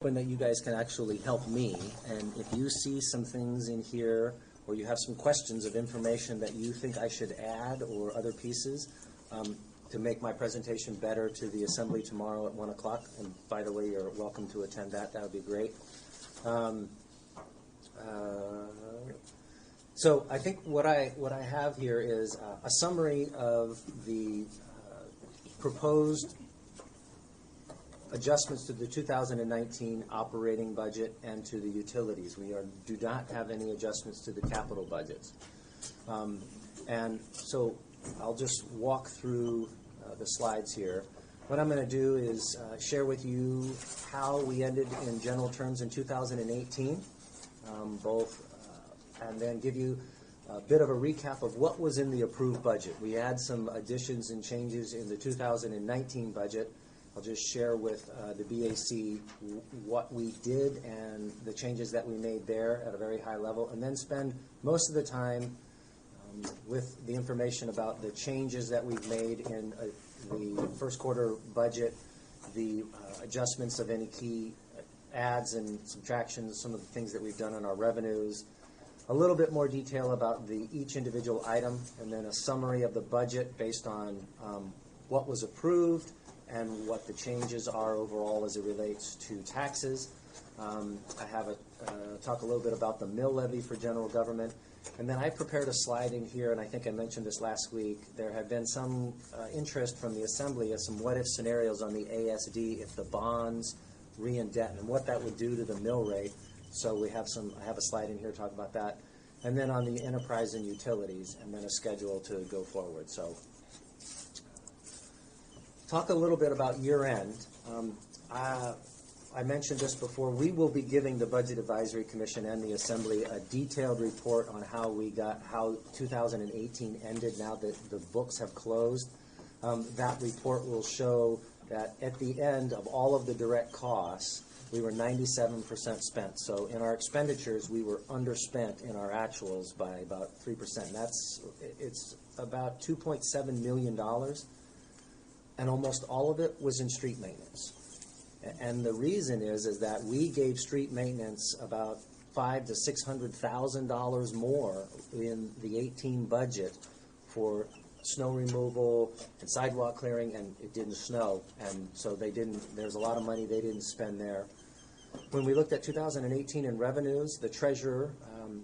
hoping that you guys can actually help me, and if you see some things in here or you have some questions of information that you think I should add or other pieces to make my presentation better to the assembly tomorrow at 1 o'clock, and by the way, you're welcome to attend that. That would be great. So I think what I have here is a summary of the proposed adjustments to the 2019 operating budget and to the utilities. We do not have any adjustments to the capital budgets. And so I'll just walk through the slides here. What I'm going to do is share with you how we ended in general terms in 2018, and then give you a bit of a recap of what was in the approved budget. We had some additions and changes in the 2019 budget. I'll just share with the BAC what we did and the changes that we made there at a very high level, and then spend most of the time with the information about the changes that we've made in the first quarter budget, the adjustments of any key adds and subtractions, some of the things that we've done on our revenues, a little bit more detail about each individual item, and then a summary of the budget based on what was approved and what the changes are overall as it relates to taxes. I have talk a little bit about the mill levy for general government. And then I prepared a slide in here, and I think I mentioned this last week. There had been some interest from the Assembly of some what-if scenarios on the ASD if the bonds re-indebt and what that would do to the mill rate. So I have a slide in here to talk about that. And then on the enterprise and utilities, and then a schedule to go forward. So talk a little bit about year-end. I mentioned this before. We will be giving the Budget Advisory Commission and the Assembly a detailed report on how 2018 ended now that the books have closed. That report will show that at the end of all of the direct costs, we were 97% spent. So in our expenditures, we were underspent in our actuals by about 3%. It's about $2.7 million. And almost all of it was in street maintenance. And the reason is that we gave street maintenance about $500,000 to $600,000 more in the 18 budget for snow removal and sidewalk clearing, and it didn't snow, and so there's a lot of money they didn't spend there. When we looked at 2018 in revenues, the treasurer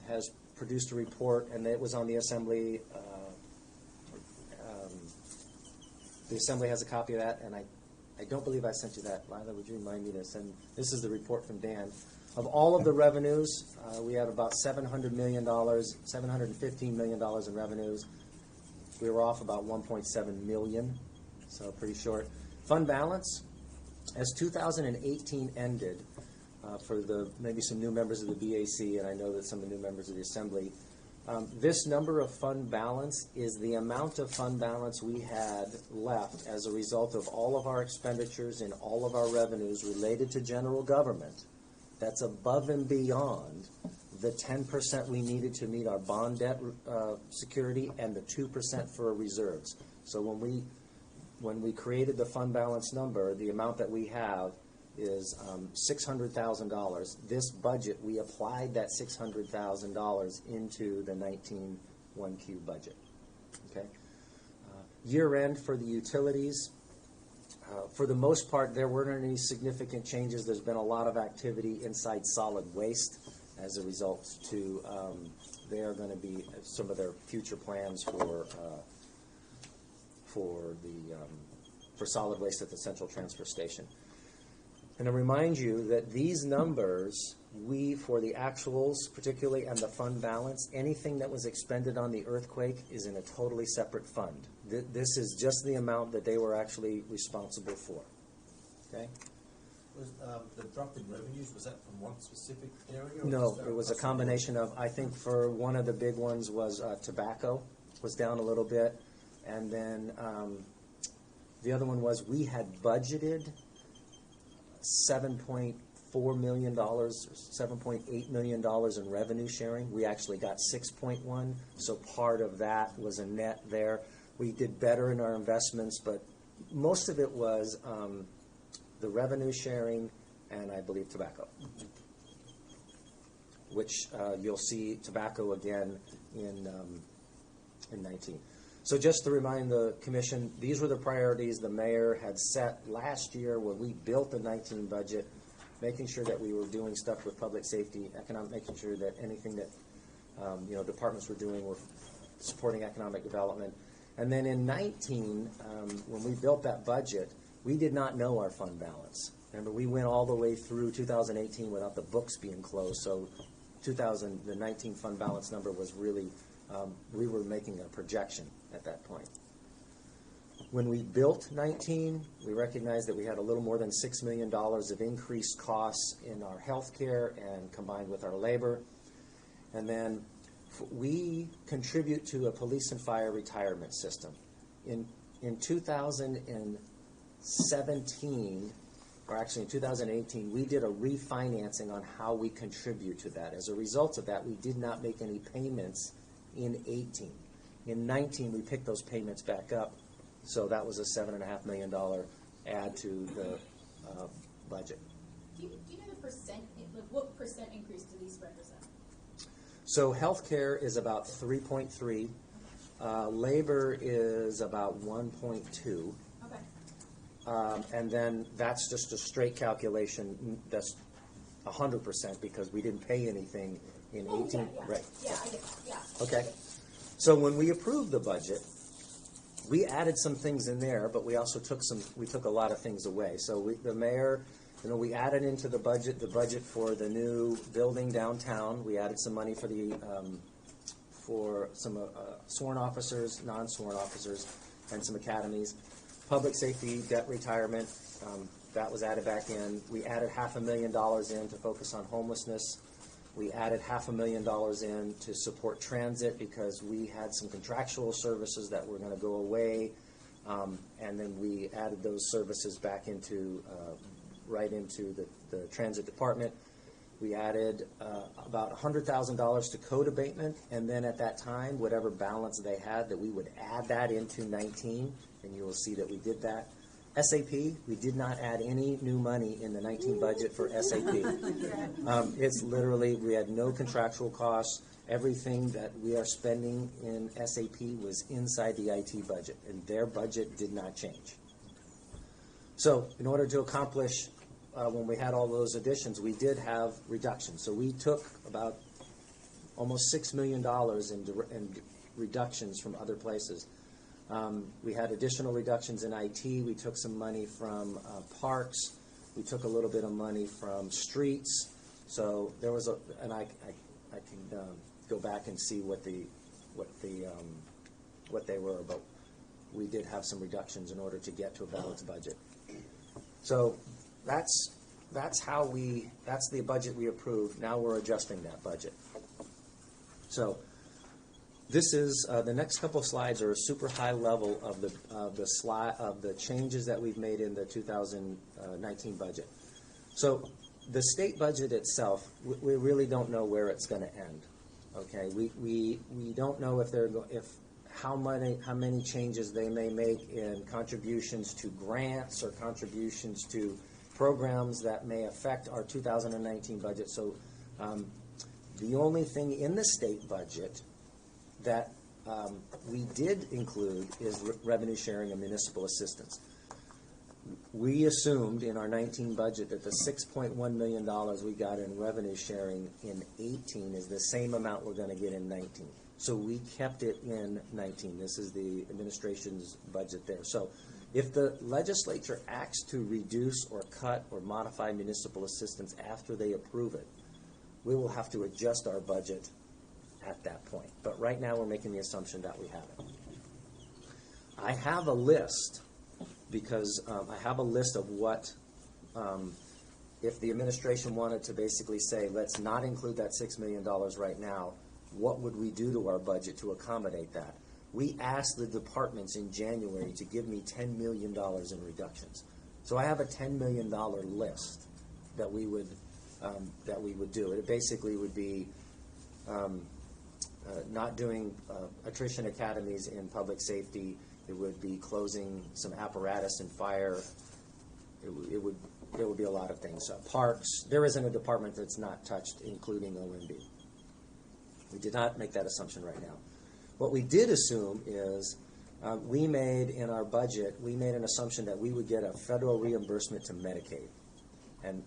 has produced a report, and it was on the Assembly. The Assembly has a copy of that, and I don't believe I sent you that. Lila, would you remind me to send? This is the report from Dan. Of all of the revenues, we have about $700 million, $715 million in revenues. We were off about $1.7 million, so pretty short. Fund balance, as 2018 ended, for maybe some new members of the BAC, and I know that some of the new members of the Assembly, this number of fund balance is the amount of fund balance we had left as a result of all of our expenditures and all of our revenues related to general government. That's above and beyond the 10% we needed to meet our bond debt security and the 2% for reserves. So when we created the fund balance number, the amount that we have is $600,000. This budget, we applied that $600,000 into the 19 1Q budget. Okay. Year end for the utilities. For the most part, there weren't any significant changes. There's been a lot of activity inside solid waste as a result to they are going to be some of their future plans for solid waste at the central transfer station. And I remind you that these numbers, for the actuals particularly and the fund balance, anything that was expended on the earthquake is in a totally separate fund. This is just the amount that they were actually responsible for. Okay? Was the drop in revenues, was that from one specific area? No, it was a combination of, I think for one of the big ones was tobacco was down a little bit. And then the other one was we had budgeted $7.4 million, $7.8 million in revenue sharing. We actually got 6.1, so part of that was a net there. We did better in our investments, but most of it was the revenue sharing and I believe tobacco, which you'll see tobacco again in 19. So just to remind the commission, these were the priorities the mayor had set last year when we built the 19 budget, making sure that we were doing stuff with public safety, making sure that anything that departments were doing were supporting economic development. And then in 19, when we built that budget, we did not know our fund balance. Remember, we went all the way through 2018 without the books being closed, so the 19 fund balance number was really, we were making a projection at that point. When we built 19, we recognized that we had a little more than $6 million of increased costs in our health care and combined with our labor. And then we contribute to a police and fire retirement system. In 2017, or actually in 2018, we did a refinancing on how we contribute to that. As a result of that, we did not make any payments in 18. In 19, we picked those payments back up, so that was a $7.5 million add to the budget. Do you know the percent, like what percent increase do these represent? So healthcare is about 3.3. Labor is about 1.2. Okay. And then that's just a straight calculation. That's 100% because we didn't pay anything in 18. Yeah. Right. Yeah, I get that. Yeah. Okay. So when we approved the budget, we added some things in there, but we also took a lot of things away. So the mayor, we added into the budget for the new building downtown. We added some money for some sworn officers, non-sworn officers, and some academies. Public safety debt retirement, that was added back in. We added $500,000 in to focus on homelessness. We added $500,000 in to support transit because we had some contractual services that were going to go away, and then we added those services back into right into the transit department. We added about $100,000 to code abatement, and then at that time, whatever balance they had, that we would add that into 19, and you will see that we did that. SAP, we did not add any new money in the 19 budget for SAP. It's literally, we had no contractual costs. Everything that we are spending in SAP was inside the IT budget, and their budget did not change. So in order to accomplish, when we had all those additions, we did have reductions. So we took about almost $6 million in reductions from other places. We had additional reductions in IT. We took some money from parks. We took a little bit of money from streets. So there was and I can go back and see what they were, but we did have some reductions in order to get to a balanced budget. So that's the budget we approved. Now we're adjusting that budget. So this is the next couple of slides are a super high level of the changes that we've made in the 2019 budget. So the state budget itself, we really don't know where it's going to end. Okay, we don't know how many changes they may make in contributions to grants or contributions to programs that may affect our 2019 budget. So the only thing in the state budget that we did include is revenue sharing and municipal assistance. We assumed in our 19 budget that the $6.1 million we got in revenue sharing in 18 is the same amount we're going to get in 19. So we kept it in 19. This is the administration's budget there. So if the legislature acts to reduce or cut or modify municipal assistance after they approve it, we will have to adjust our budget at that point. But right now we're making the assumption that we have it. I have a list because I have a list of what, if the administration wanted to basically say, let's not include that $6 million right now, what would we do to our budget to accommodate that? We asked the departments in January to give me $10 million in reductions. So I have a $10 million list that we would do. It basically would be not doing attrition academies in public safety. It would be closing some apparatus and fire. It would there will be a lot of things. Parks, there isn't a department that's not touched, including OMB. We did not make that assumption right now. What we did assume is we made in our budget, we made an assumption that we would get a federal reimbursement to Medicaid. And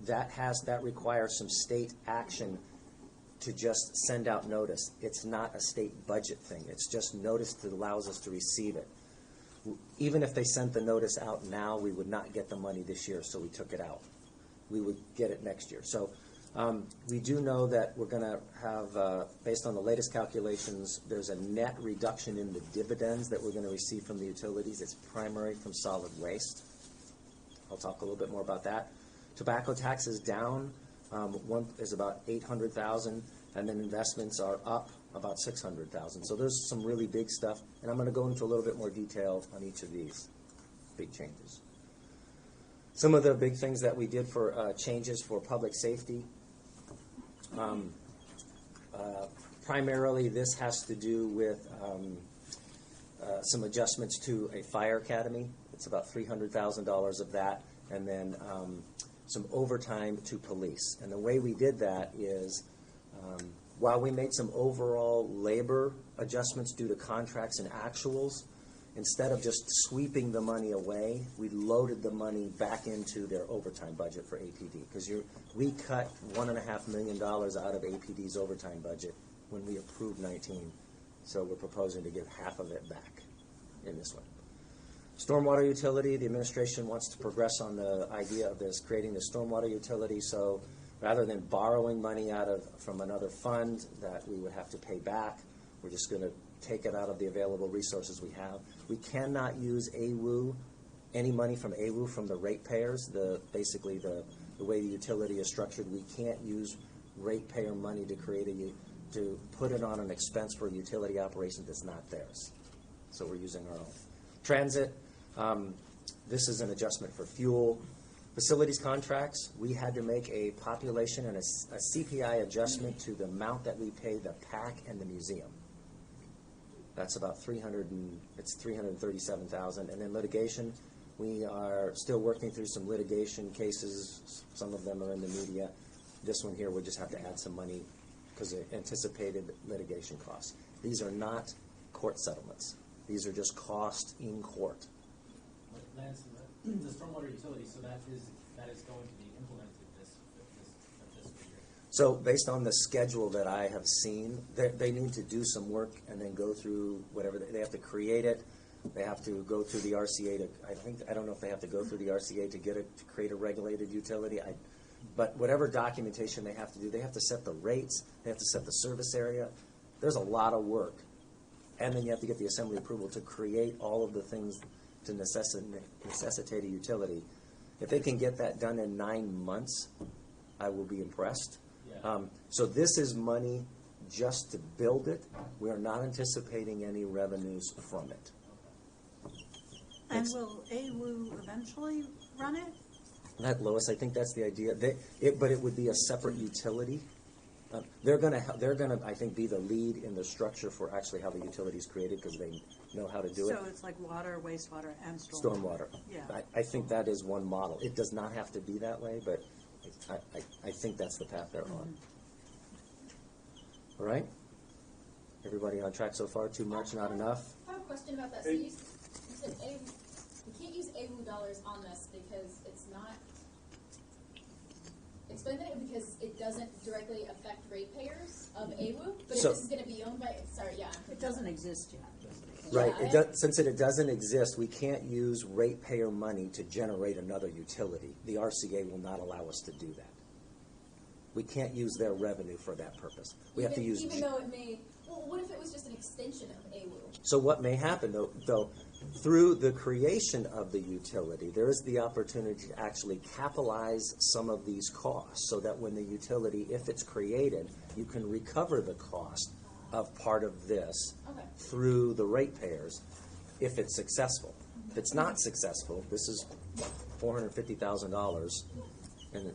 that requires some state action to just send out notice. It's not a state budget thing. It's just notice that allows us to receive it. Even if they sent the notice out now, we would not get the money this year, so we took it out. We would get it next year. So we do know that we're going to have, based on the latest calculations, there's a net reduction in the dividends that we're going to receive from the utilities. It's primary from solid waste. I'll talk a little bit more about that. Tobacco tax is down. One is about 800,000, and then investments are up about 600,000. So there's some really big stuff, and I'm going to go into a little bit more detail on each of these big changes. Some of the big things that we did for changes for public safety. Primarily, this has to do with some adjustments to a fire academy. It's about $300,000 of that, and then some overtime to police. And the way we did that is, while we made some overall labor adjustments due to contracts and actuals, instead of just sweeping the money away, we loaded the money back into their overtime budget for APD. Because we cut $1.5 million out of APD's overtime budget when we approved 19. So we're proposing to give half of it back in this one. Stormwater utility, the administration wants to progress on the idea of this, creating the stormwater utility. So rather than borrowing money from another fund that we would have to pay back, we're just going to take it out of the available resources we have. We cannot use AWU, any money from AWU from the ratepayers. Basically the way the utility is structured, we can't use ratepayer money to put it on an expense for a utility operation that's not theirs. So we're using our own. Transit, this is an adjustment for fuel. Facilities contracts, we had to make a population and a CPI adjustment to the amount that we pay the PAC and the museum. That's about $337,000. And then litigation, we are still working through some litigation cases. Some of them are in the media. This one here, we'll just have to add some money because of anticipated litigation costs. These are not court settlements. These are just costs in court. Lance, the stormwater utility, so that is going to be implemented this year. So based on the schedule that I have seen, they need to do some work and then go through whatever. They have to create it. They have to go through the RCA I don't know if they have to go through the RCA to create a regulated utility. But whatever documentation they have to do, they have to set the rates. They have to set the service area. There's a lot of work. And then you have to get the assembly approval to create all of the things to necessitate a utility. If they can get that done in 9 months, I will be impressed. Yeah. So this is money just to build it. We are not anticipating any revenues from it. And will AWU eventually run it? Lois, I think that's the idea. But it would be a separate utility. They're going to, I think, be the lead in the structure for actually how the utility is created because they know how to do it. So it's like water, wastewater, and stormwater. Stormwater. Yeah. I think that is one model. It does not have to be that way, but I think that's the path they're on. All right? Everybody on track so far? Too much, not enough? I have a question about that. So you said we can't use AWU dollars on this because it's not. Explain that because it doesn't directly affect ratepayers of AWU, but So- if this is going to be owned by, It doesn't exist yet. Right. Yeah, Since it doesn't exist, we can't use ratepayer money to generate another utility. The RCA will not allow us to do that. We can't use their revenue for that purpose. We have to use. Even though it may. Well, what if it was just an extension of AWU? So what may happen, though, through the creation of the utility, there is the opportunity to actually capitalize some of these costs so that when the utility, if it's created, you can recover the cost of part of this Okay. through the ratepayers if it's successful. If it's not successful, this is $450,000 in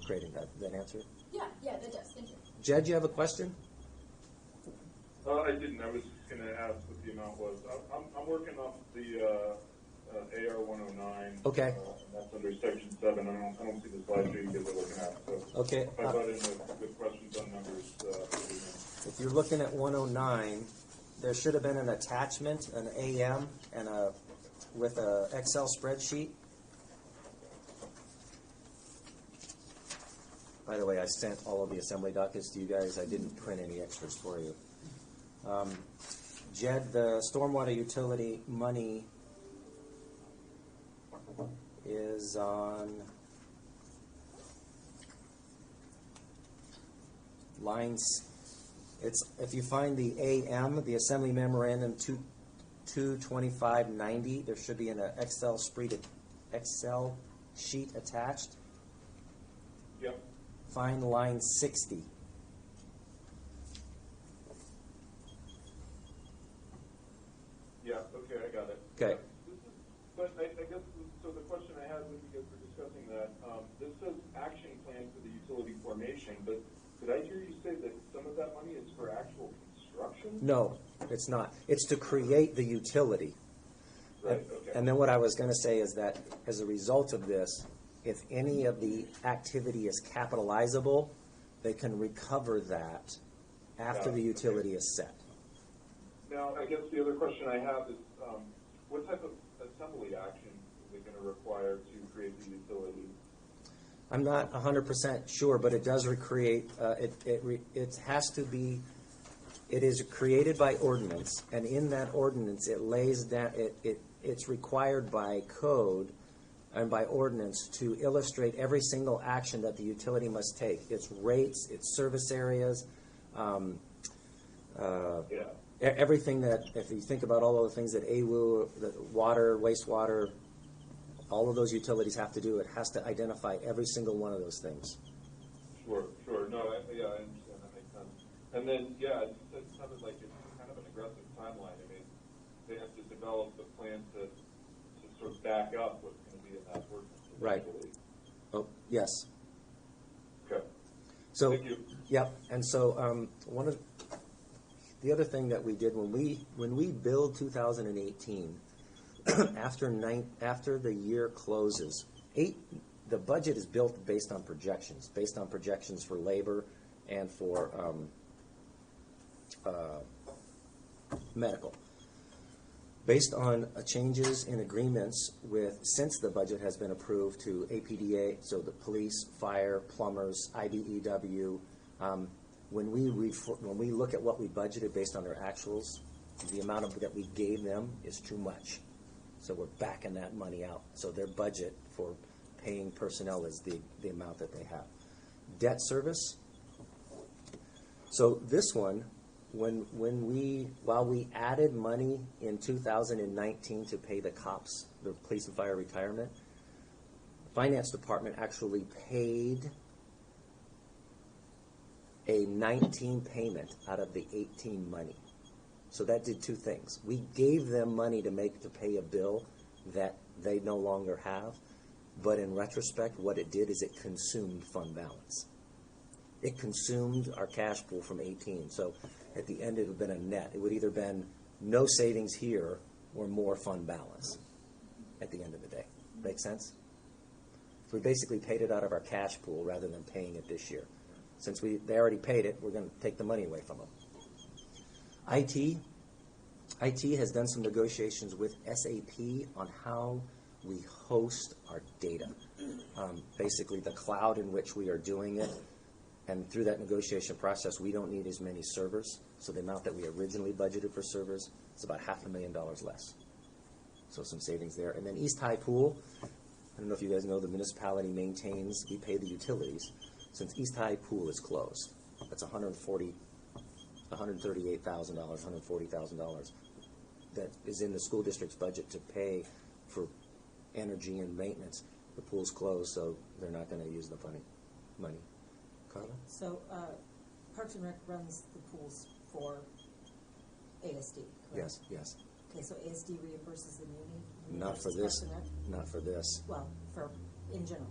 creating that answer. Yeah, that does. Thank you. Jed, you have a question? I didn't. I was just going to ask what the amount was. I'm working off the AR 109. Okay. And that's under section 7. I don't see the slide you guys are looking at. So Okay. if I brought in the questions on numbers. If you're looking at 109, there should have been an attachment, an AM, and with a Excel spreadsheet. By the way, I sent all of the assembly dockets to you guys. I didn't print any extras for you. Jed, the stormwater utility money is on lines. It's if you find the AM, the Assembly Memorandum 22590, there should be an Excel sheet attached. Yep. Find line 60. Yeah, okay, I got it. Okay. But I guess, so the question I had with you guys for discussing that, this says action plan for the utility formation, but did I hear you say that some of that money is for actual construction? No, it's not. It's to create the utility. Right, okay. And then what I was going to say is that as a result of this, if any of the activity is capitalizable, they can recover that after the utility is set. Now, I guess the other question I have is, what type of assembly action is it going to require to create the utility? I'm not 100% sure, but it does recreate. It has to be. It is created by ordinance, and in that ordinance, it lays down. It's required by code and by ordinance to illustrate every single action that the utility must take. Its rates, its service areas. Everything that, if you think about all of the things that AWU, the water, wastewater, all of those utilities have to do, it has to identify every single one of those things. Sure. No, I understand. That makes sense. And then, it sounded like it's kind of an aggressive timeline. I mean, they have to develop the plan to sort of back up what's going to be in that ordinance. Right. Oh, yes. Okay. So, Thank you. Yep. And so one of the other thing that we did when we billed 2018, after the year closes, the budget is built based on projections for labor and for medical. Based on changes in agreements since the budget has been approved to APDA, so the police, fire, plumbers, IBEW, when we look at what we budgeted based on their actuals, the amount that we gave them is too much. So we're backing that money out. So their budget for paying personnel is the amount that they have. Debt service. So this one, while we added money in 2019 to pay the cops, the police and fire retirement, the finance department actually paid a 19 payment out of the 18 money. So that did two things. We gave them money to pay a bill that they no longer have, but in retrospect, what it did is it consumed fund balance. It consumed our cash pool from 18. So at the end, it would have been a net. It would either been no savings here or more fund balance at the end of the day. Make sense? So we basically paid it out of our cash pool rather than paying it this year. Since they already paid it, we're going to take the money away from them. IT has done some negotiations with SAP on how we host our data. Basically, the cloud in which we are doing it. And through that negotiation process, we don't need as many servers. So the amount that we originally budgeted for servers is about $500,000 less. So some savings there. And then East High Pool, I don't know if you guys know, the municipality maintains, we pay the utilities. Since East High Pool is closed, that's $138,000, $140,000 that is in the school district's budget to pay for energy and maintenance. The pool's closed, so they're not going to use the money. Carla? So Parks and Rec runs the pools for ASD, correct? Yes. Okay, so ASD reimburses the muni? Not for this. Not for this. Well, for in general?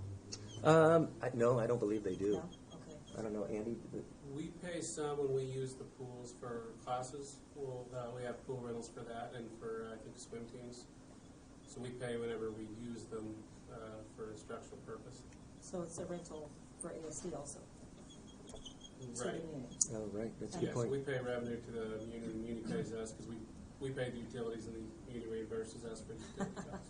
No, I don't believe they do. No? Okay. I don't know, Andy? We pay some when we use the pools for classes. We have pool rentals for that and for, I think, swim teams. So we pay whenever we use them for instructional purpose. So it's a rental for ASD also. To Right. the muni. Oh, right, that's a good Yes, we point. pay revenue to the muni, the muni pays us, because we pay the utilities and the muni reimburses us for utility costs.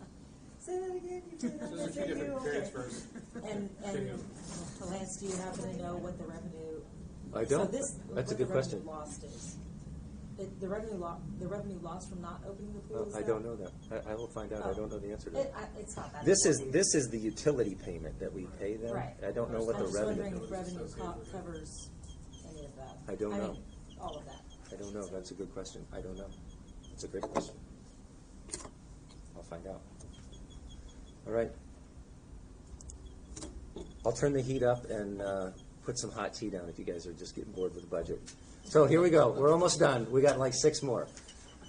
Say that again, you did So there's a few different transfers. And Continue. Lance, do you happen to know what the revenue? I don't. So this, That's a what good the question. revenue lost is? The revenue lost from not opening the pool is I that? don't know that. I will find out. I don't know the answer to that. It's not that This important. is the utility payment that we pay them. Right. I don't know what I'm the just revenue. wondering if revenue associated with it. covers any of that. I don't know. mean, all of that. I don't know. That's a good question. I don't know. It's a great question. I'll find out. All right. I'll turn the heat up and put some hot tea down if you guys are just getting bored with the budget. So here we go. We're almost done. We got like 6 more.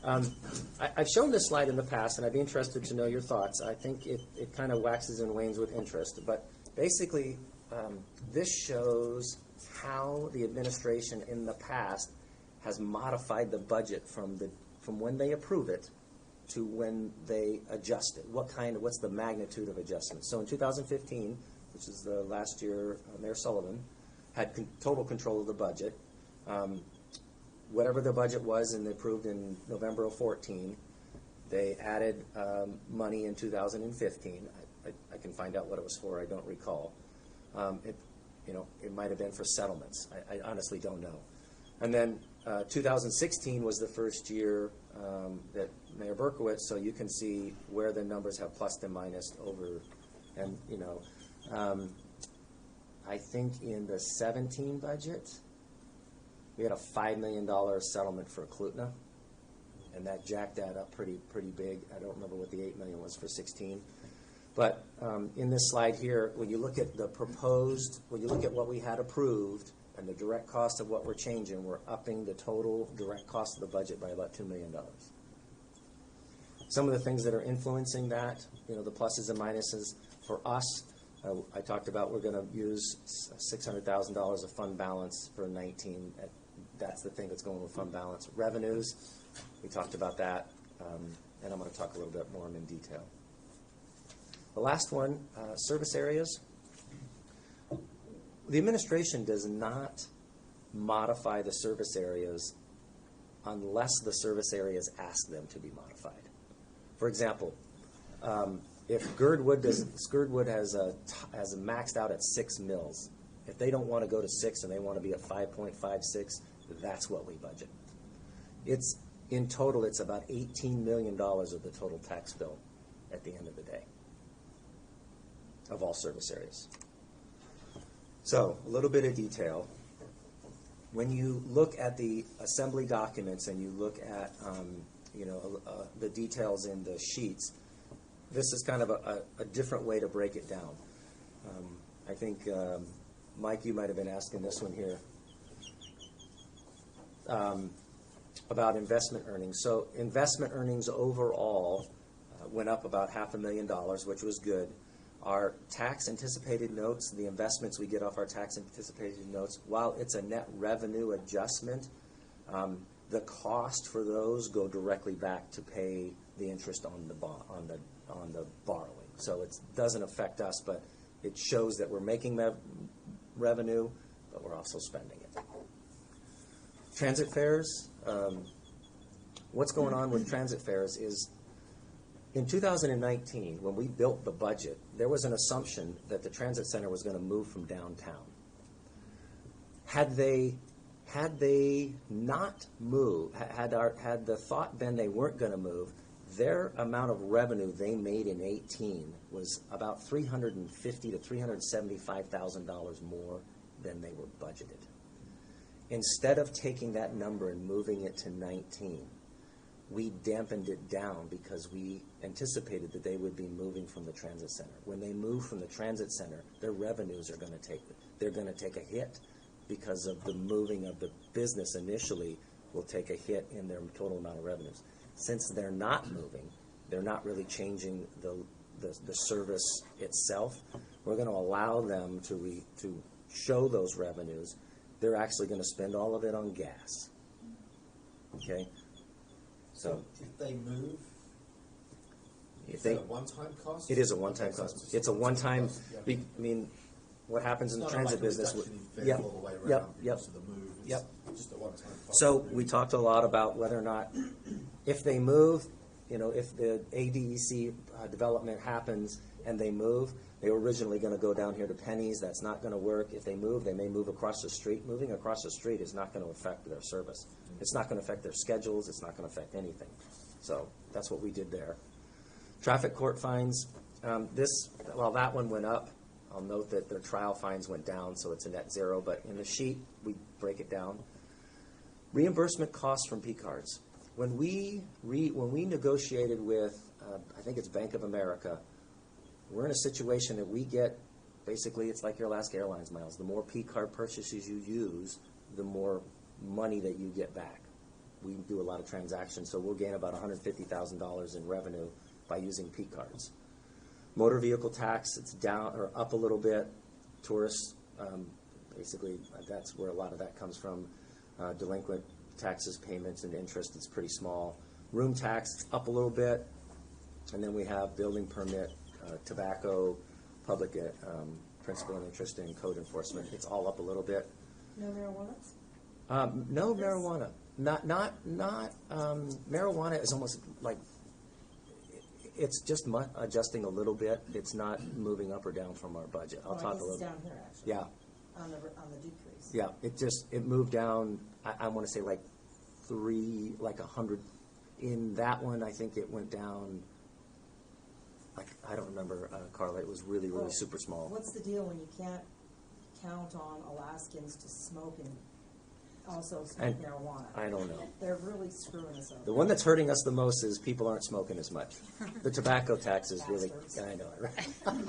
I've shown this slide in the past, and I'd be interested to know your thoughts. I think it kind of waxes and wanes with interest. But basically, this shows how the administration in the past has modified the budget from when they approve it to when they adjust it. What's the magnitude of adjustment? So in 2015, which is the last year Mayor Sullivan had total control of the budget. Whatever the budget was and approved in November of 14, they added money in 2015. I can find out what it was for. I don't recall. It might have been for settlements. I honestly don't know. And then 2016 was the first year that Mayor Berkowitz, so you can see where the numbers have plus and minus over, and I think in the 17 budget, we had a $5 million settlement for Klutna, and that jacked that up pretty big. I don't remember what the $8 million was for 16. But in this slide here, when you look at when you look at what we had approved and the direct cost of what we're changing, we're upping the total direct cost of the budget by about $2 million. Some of the things that are influencing that, the pluses and minuses for us, I talked about we're going to use $600,000 of fund balance for 19. That's the thing that's going with fund balance. Revenues, we talked about that, and I'm going to talk a little bit more in detail. The last one, service areas. The administration does not modify the service areas unless the service areas ask them to be modified. For example, if Girdwood has maxed out at 6 mills, if they don't want to go to 6 and they want to be at 5.56, that's what we budget. In total, it's about $18 million of the total tax bill at the end of the day of all service areas. So a little bit of detail. When you look at the assembly documents and you look at the details in the sheets, this is kind of a different way to break it down. I think, Mike, you might have been asking this one here about investment earnings. So investment earnings overall went up about $500,000, which was good. Our tax anticipated notes, the investments we get off our tax anticipated notes, while it's a net revenue adjustment, the cost for those go directly back to pay the interest on the borrowing. So it doesn't affect us, but it shows that we're making revenue, but we're also spending it. Transit fares. What's going on with transit fares is in 2019, when we built the budget, there was an assumption that the transit center was going to move from downtown. Had they not moved, had the thought been they weren't going to move, their amount of revenue they made in 18 was about $350,000 to $375,000 more than they were budgeted. Instead of taking that number and moving it to 19, we dampened it down because we anticipated that they would be moving from the transit center. When they move from the transit center, their revenues are going to take a hit because of the moving of the business initially will take a hit in their total amount of revenues. Since they're not moving, they're not really changing the service itself. We're going to allow them to show those revenues. They're actually going to spend all of it on gas. Okay? So if they move, If Is they, that a one-time cost? it is a one-time Okay, so cost. just It's a one-time, cost, yeah. I mean, what happens in the It's not transit like a business. reduction in fare Yep, all the way yep, around yep. because of the move. It's Yep. just a one-time cost. So we talked a lot about whether or not, if they move, if the ADEC development happens and they move, they were originally going to go down here to Penny's. That's not going to work. If they move, they may move across the street. Moving across the street is not going to affect their service. It's not going to affect their schedules. It's not going to affect anything. So that's what we did there. Traffic court fines. That one went up. I'll note that their trial fines went down, so it's a net zero. But in the sheet, we break it down. Reimbursement costs from P cards. When we negotiated with, I think it's Bank of America, we're in a situation that we get, basically it's like your Alaska Airlines miles. The more P card purchases you use, the more money that you get back. We do a lot of transactions, so we'll gain about $150,000 in revenue by using P cards. Motor vehicle tax, it's down or up a little bit. Tourists, basically, that's where a lot of that comes from. Delinquent taxes, payments, and interest, it's pretty small. Room tax, up a little bit. And then we have building permit, tobacco, public principal and interest, and code enforcement. It's all up a little bit. No marijuana? No marijuana. Not marijuana is almost like, it's just adjusting a little bit. It's not moving up or down from our budget. I'll talk a little. It's down here, actually. Yeah. On the decrease. Yeah, it moved down, I want to say like 100. In that one, I think it went down, like, I don't remember, Carla, it was really, really Well, super small. What's the deal when you can't count on Alaskans to smoke and also smoke marijuana? I don't know. They're really screwing us over. The one that's hurting us the most is people aren't smoking as much. The tobacco tax is really, Bastards. I know, right?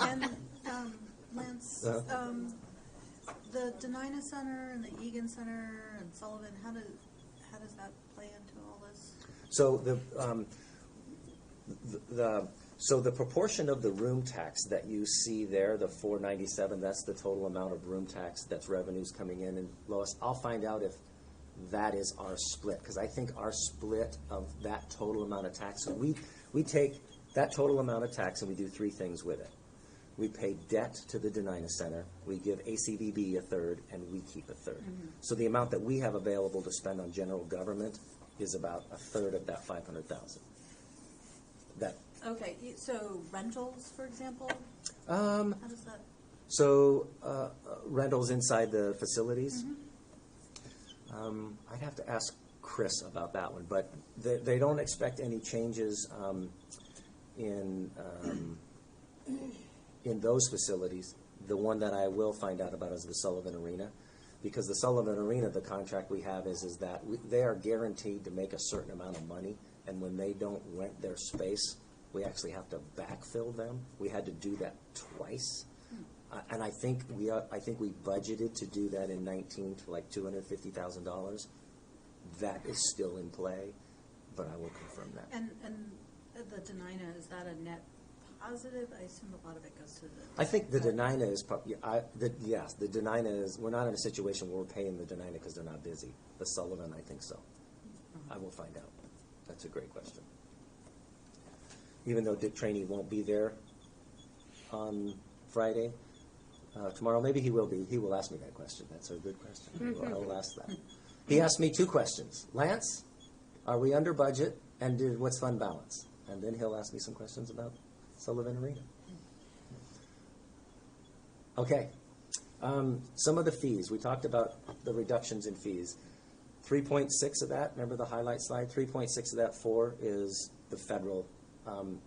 And, Lance, the Denina Center and the Egan Center and Sullivan, how does that play into all this? So the proportion of the room tax that you see there, the $497, that's the total amount of room tax that's revenues coming in. And Lois, I'll find out if that is our split, because I think our split of that total amount of tax, so we take that total amount of tax and we do three things with it. We pay debt to the Denina Center, we give ACVB a third, and we keep a third. Mm-hmm. So the amount that we have available to spend on general government is about a third of that $500,000. Okay, so rentals, for example, How does that? So rentals inside the facilities? I'd have to ask Chris about that one, but they don't expect any changes in those facilities. The one that I will find out about is the Sullivan Arena, because the Sullivan Arena, the contract we have is that they are guaranteed to make a certain amount of money, and when they don't rent their space, we actually have to backfill them. We had to do that twice. And I think we budgeted to do that in 19 to like $250,000. That is still in play, but I will confirm that. And the Denina, is that a net positive? I assume a lot of it goes to the. I think the Denina is yes, the Denina is. We're not in a situation where we're paying the Denina because they're not busy. The Sullivan, I think so. I will find out. That's a great question. Even though Dick Trainee won't be there on Friday, tomorrow, maybe he will be. He will ask me that question. That's a good question. I will ask that. He asked me two questions. Lance, are we under budget? And what's fund balance? And then he'll ask me some questions about Sullivan Arena. Okay. Some of the fees. We talked about the reductions in fees. 3.6 of that, remember the highlight slide? 3.6 of that 4 is the federal.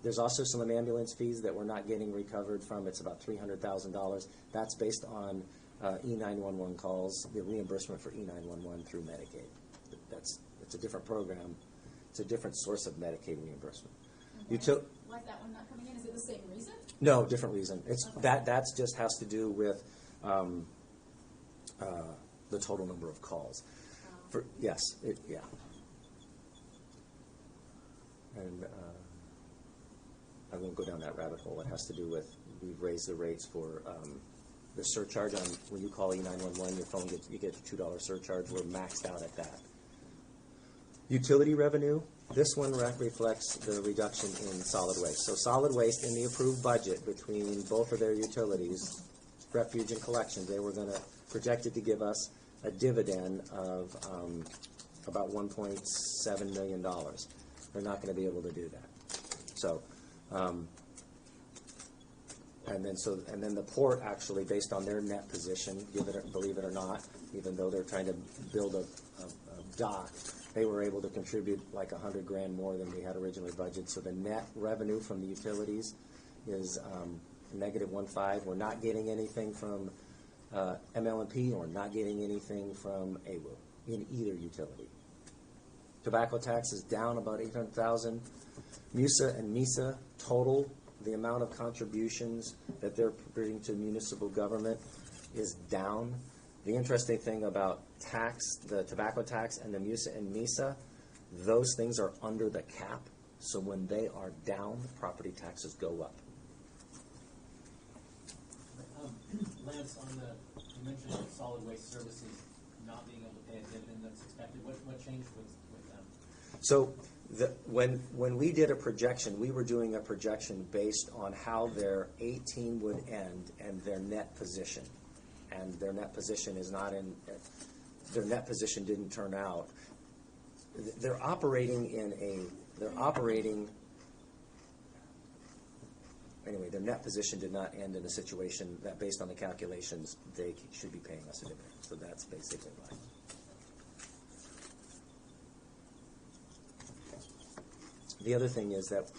There's also some ambulance fees that we're not getting recovered from. It's about $300,000. That's based on E911 calls, the reimbursement for E911 through Medicaid. It's a different program. It's a different source of Medicaid reimbursement. Why is that one not coming in? Is it the same reason? No, different reason. It's Okay. That's just has to do with the total number of calls. And I won't go down that rabbit hole. It has to do with, we've raised the rates for the surcharge on, when you call E911, your phone you get a $2 surcharge. We're maxed out at that. Utility revenue, this one reflects the reduction in solid waste. So solid waste in the approved budget between both of their utilities, refuge and collections, they were gonna, projected to give us a dividend of about $1.7 million. They're not gonna be able to do that. So, and then the port actually, based on their net position, believe it or not, even though they're trying to build a dock, they were able to contribute like $100,000 more than we had originally budgeted. So the net revenue from the utilities is -1.5. We're not getting anything from ML&P, or not getting anything from AWU in either utility. Tobacco tax is down about $800,000. MUSA and MISA total, the amount of contributions that they're bringing to municipal government is down. The interesting thing about tax, the tobacco tax and the MUSA and MISA, those things are under the cap. So when they are down, property taxes go up. Lance, you mentioned solid waste services not being able to pay a dividend that's expected. What changed with them? So when we did a projection, we were doing a projection based on how their 18 would end and their net position. And their net position is not in, their net position didn't turn out. They're operating anyway, their net position did not end in a situation that, based on the calculations, they should be paying us a dividend. So that's basically why. The other thing is that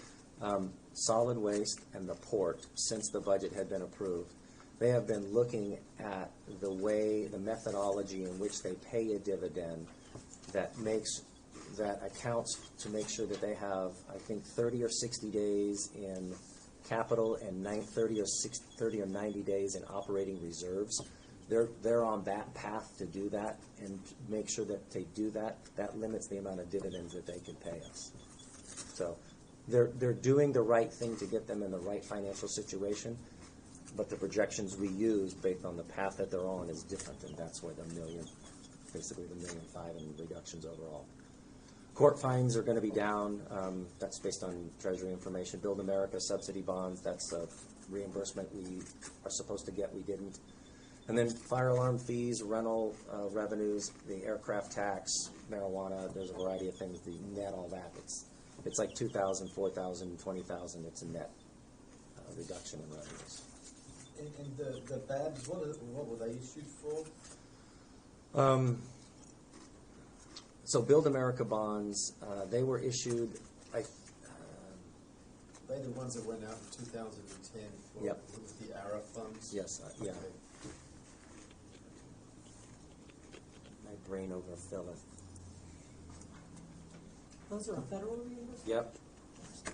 solid waste and the port, since the budget had been approved, they have been looking at the methodology in which they pay a dividend that accounts to make sure that they have, I think, 30 or 60 days in capital and 30 or 90 days in operating reserves. They're on that path to do that, and to make sure that they do that, that limits the amount of dividends that they can pay us. So they're doing the right thing to get them in the right financial situation, but the projections we use based on the path that they're on is different, and that's where basically the $1.5 million in reductions overall. Court fines are going to be down. That's based on Treasury information. Build America subsidy bonds, that's a reimbursement we are supposed to get, we didn't. And then fire alarm fees, rental revenues, the aircraft tax, marijuana, there's a variety of things. The net, all that, it's like $2,000, $4,000, $20,000. It's a net reduction in revenues. And the badges, what were they issued for? So Build America bonds, they were issued, They the ones that went out in 2010 for Yep. with the ARA funds? yes, yeah. Okay. My brain overfilleth. Those are a federal reimbursement? Yep.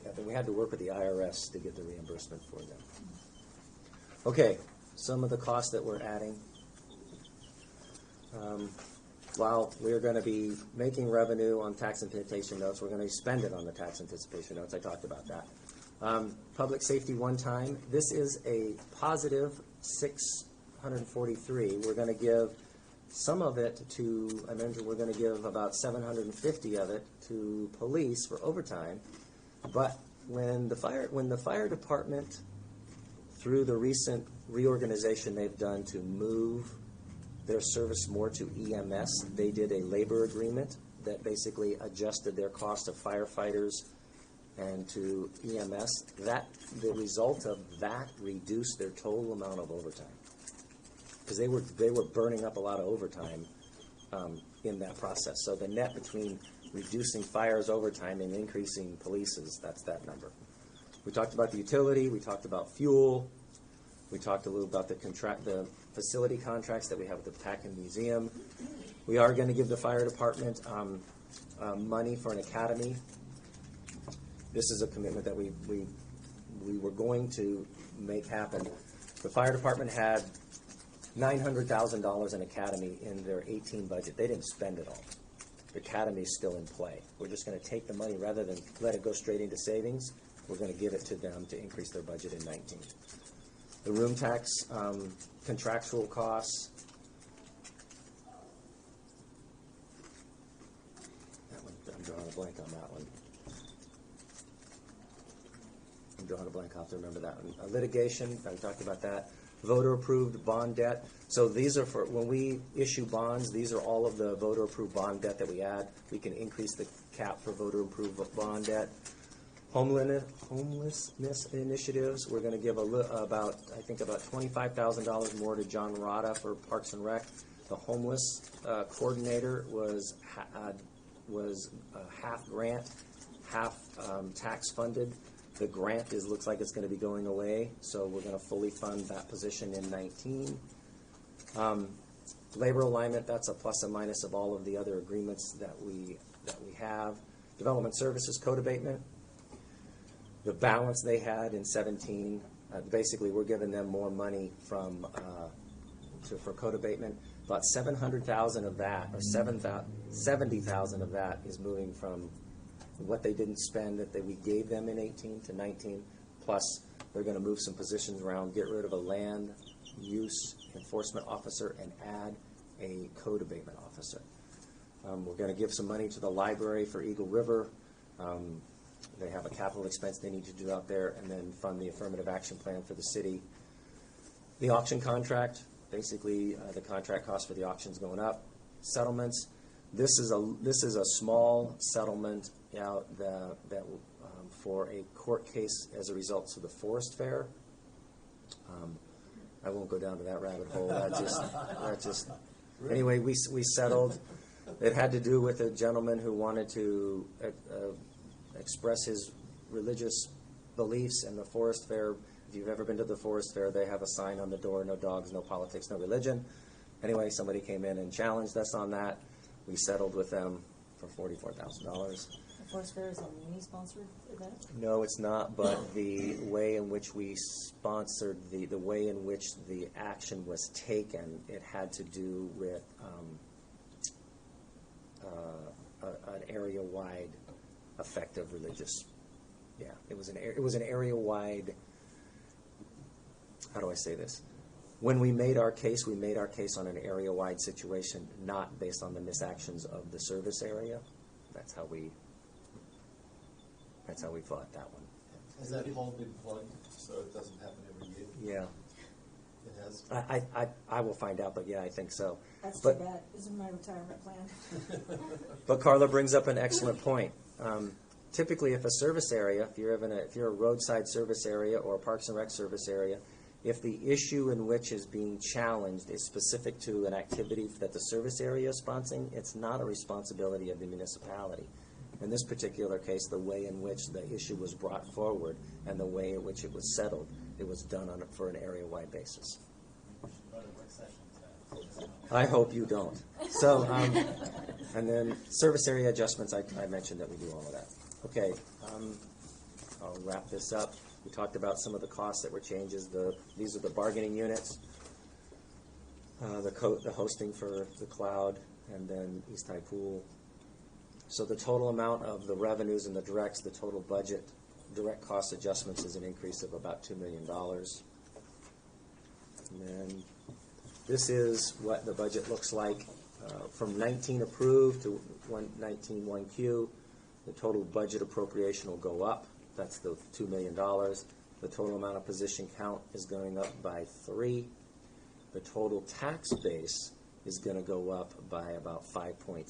Yep, and we had to work with the IRS to get the reimbursement for them. Okay, some of the costs that we're adding. While we're going to be making revenue on tax anticipation notes, we're going to spend it on the tax anticipation notes. I talked about that. Public safety one time. This is a positive 643. We're going to give some of it to, I mentioned we're going to give about 750 of it to police for overtime. But when the fire department, through the recent reorganization they've done to move their service more to EMS, they did a labor agreement that basically adjusted their cost of firefighters and to EMS. The result of that reduced their total amount of overtime, because they were burning up a lot of overtime in that process. So the net between reducing fires overtime and increasing police's, that's that number. We talked about the utility. We talked about fuel. We talked a little about the facility contracts that we have with the PAC and museum. We are going to give the fire department money for an academy. This is a commitment that we were going to make happen. The fire department had $900,000 in academy in their 18 budget. They didn't spend it all. The academy is still in play. We're just going to take the money, rather than let it go straight into savings, we're going to give it to them to increase their budget in 19. The room tax contractual costs. drawing a blank on that one. I'm drawing a blank, I'll have to remember that one. Litigation, I talked about that. Voter-approved bond debt. So these are for, when we issue bonds, these are all of the voter-approved bond debt that we add. We can increase the cap for voter-approved bond debt. Homelessness initiatives, we're gonna give about $25,000 more to John Rada for Parks and Rec. The homeless coordinator was half grant, half tax funded. The grant looks like it's going to be going away, so we're going to fully fund that position in 19. Labor alignment, that's a plus and minus of all of the other agreements that we have. Development services, code abatement. The balance they had in 17, basically we're giving them more money for code abatement. About 700,000 of that, or 70,000 of that is moving from what they didn't spend that we gave them in 18 to 19. Plus, they're going to move some positions around, get rid of a land use enforcement officer and add a code abatement officer. We're going to give some money to the library for Eagle River. They have a capital expense they need to do out there, and then fund the affirmative action plan for the city. The auction contract, basically the contract cost for the auction's going up. Settlements, this is a small settlement out for a court case as a result of the forest fair. I won't go down to that rabbit hole. That just anyway, we settled. It had to do with a gentleman who wanted to express his religious beliefs in the forest fair. If you've ever been to the forest fair, they have a sign on the door: no dogs, no politics, no religion. Anyway, somebody came in and challenged us on that. We settled with them for $44,000. The Forest Fair is a muni-sponsored event? No, it's not, but the way in which we sponsored, the way in which the action was taken, it had to do with an area-wide effect of religious. Yeah, it was an area-wide. How do I say this? When we made our case on an area-wide situation, not based on the misactions of the service area. That's how we fought that one. Has that hole been plugged so it doesn't happen every year? Yeah. It has? I will find out, but yeah, I think so. That's But- too bad. This is my retirement plan. But Carla brings up an excellent point. Typically, if a service area, if you're a roadside service area or a Parks and Rec service area, if the issue in which is being challenged is specific to an activity that the service area is sponsoring, it's not a responsibility of the municipality. In this particular case, the way in which the issue was brought forward and the way in which it was settled, it was done for an area-wide basis. We should go to Worksession. I hope you don't. So, and then service area adjustments, I mentioned that we do all of that. Okay, I'll wrap this up. We talked about some of the costs that were changes. These are the bargaining units, the hosting for the cloud, and then East High Pool. So the total amount of the revenues and the directs, the total budget, direct cost adjustments is an increase of about $2 million. And then this is what the budget looks like from 19 approved to 19 1Q. The total budget appropriation will go up. That's the $2 million. The total amount of position count is going up by 3. The total tax base is going to go up by about 5.6.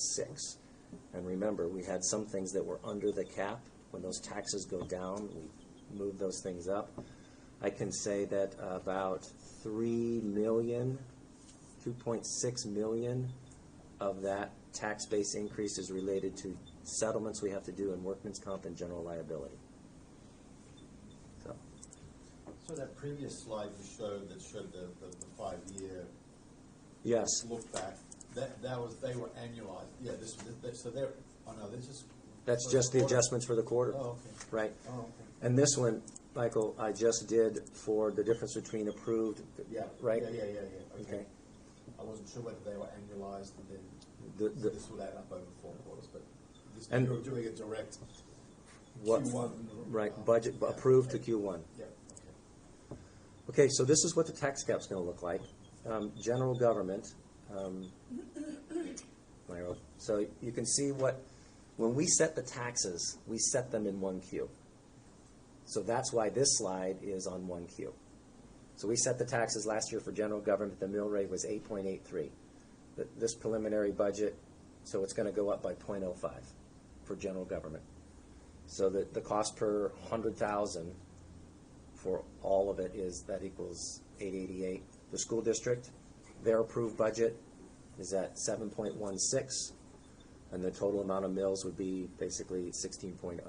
And remember, we had some things that were under the cap. When those taxes go down, we move those things up. I can say that about 3 million, 2.6 million of that tax base increase is related to settlements we have to do in workman's comp and general liability. So that previous slide you showed that showed the 5-year Yes. look back, they were annualized. Yeah, so they're, oh no, they're just. That's just the adjustments for the quarter. Oh, okay. Right. Oh, okay. And this one, Michael, I just did for the difference between approved, Yeah. right? Yeah. Okay. I wasn't sure whether they were annualized and then this would add up over 4 quarters, but And- you're doing a direct What, Q1. right, budget approved to Q1. Yeah, okay. Okay, so this is what the tax cap's going to look like. General government. So you can see what when we set the taxes, we set them in one queue. So that's why this slide is on one queue. So we set the taxes last year for general government, the mill rate was 8.83. This preliminary budget, so it's going to go up by 0.05 for general government. So the cost per 100,000 for all of it that equals 888. The school district, their approved budget is at 7.16, and the total amount of mills would be basically 16.0.